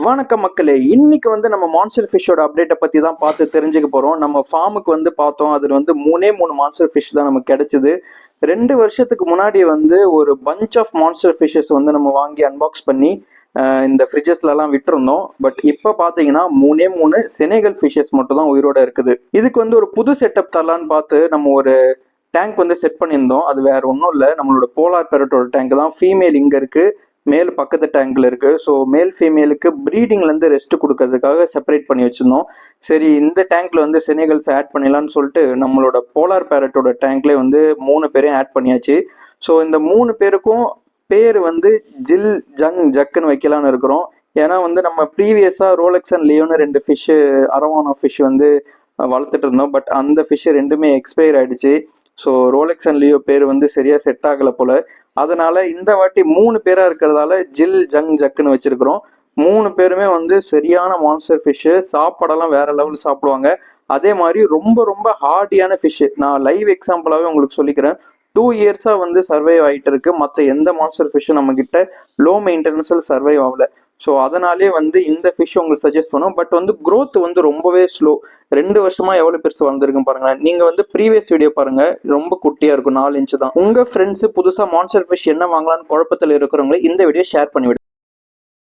வணக்கம் மக்களே, இன்னைக்கு வந்து நம்ம மான்ஸ்டர் ஃபிஷ்ஷோட அப்டேட்டை பத்தி தான் பார்த்து தெரிஞ்சுக்க போறோம். நம்ம ஃபார்முக்கு வந்து பார்த்தோம், அதுல வந்து மூணு மான்ஸ்டர் ஃபிஷ் தான் நமக்கு கிடைச்சது. 2 வருஷத்துக்கு முன்னாடி வந்து ஒரு பஞ்ச் ஆஃப் மான்ஸ்டர் ஃபிஷ்ஷஸ் வந்து நம்ம வாங்கி அன்பாக்ஸ் பண்ணி இந்த ஃப்ரிட்ஜஸ்லலாம் விட்டுருந்தோம். பட் இப்போ பார்த்தீங்கன்னா மூணு செனகல் ஃபிஷ்ஷஸ் மட்டும் தான் உயிரோட இருக்குது. இதுக்கு வந்து ஒரு புது செட்டப் தரலான்னு பார்த்து நம்ம ஒரு டேங்க் வந்து செட் பண்ணியிருந்தோம். அது வேற ஒன்றும் இல்லை, நம்மளோட போலார் பேரட்டோட டேங்க் தான். ஃபீமேல் இங்கே இருக்கு, மேல் பக்கத்து டேங்க்ல இருக்கு. ஸோ மேல் ஃபீமேலுக்கு ப்ரீடிங்லேருந்து ரெஸ்ட் கொடுக்கறதுக்காக செப்பரேட் பண்ணி வச்சிருந்தோம். சரி, இந்த டேங்க்ல வந்து செனகல்ஸ் ஆட் பண்ணிடலான்னு சொல்லிட்டு நம்மளோட போலார் பேரட்டோட டேங்க்ல வந்து 3 பேரையும் ஆட் பண்ணியாச்சு. ஸோ இந்த 3 பேருக்கும் பேர் வந்து ஜில் ஜங் ஜக்குன்னு வைக்கலான்னு இருக்கிறோம். ஏன்னா வந்து நம்ம ப்ரீவியஸாக ரோலெக்ஸ் அண்ட் லியோன்னு 2 ஃபிஷ்ஷு அரவானா ஃபிஷ் வந்து வளர்த்துட்டு இருந்தோம். பட் அந்த ஃபிஷ்ஷு 2மே எக்ஸ்பயர் ஆயிடுச்சு. ஸோ ரோலெக்ஸ் அண்ட் லியோ பேர் வந்து சரியா செட் ஆகலை போல. அதனால இந்த வாட்டி 3 பேரா இருக்கிறதால ஜில் ஜங் ஜக்குன்னு வச்சிருக்கிறோம். 3 பேருமே வந்து சரியான மான்ஸ்டர் ஃபிஷ்ஷு. சாப்பாடெல்லாம் வேற லெவல் சாப்பிடுவாங்க. அதே மாதிரி ரொம்ப ரொம்ப ஹார்டியான ஃபிஷ்ஷு. நான் லைவ் எக்ஸாம்பிளாகவே உங்களுக்கு சொல்லிக்கிறேன். 2 இயர்ஸாக வந்து சர்வைவ் ஆகிட்டு இருக்கு. மற்ற எந்த மான்ஸ்டர் ஃபிஷ்ஷும் நம்ம கிட்ட லோ மெயின்டெனன்ஸில் சர்வைவ் ஆகல. ஸோ அதனாலே வந்து இந்த ஃபிஷ் உங்களுக்கு சஜஸ்ட் பண்ணும். பட் வந்து க்ரோத் வந்து ரொம்பவே ஸ்லோ. 2 வருஷமா எவ்வளோ பெருசு வளர்ந்துருக்குன்னு பாருங்க. நீங்க வந்து ப்ரீவியஸ் வீடியோ பாருங்க, ரொம்ப குட்டியா இருக்கும், 4 இன்ச்சு தான். உங்க ஃப்ரெண்ட்ஸ் புதுசா மான்ஸ்டர் ஃபிஷ் என்ன வாங்கலாம்னு குழப்பத்தில் இருக்கிறவங்க இந்த வீடியோ ஷேர் பண்ணி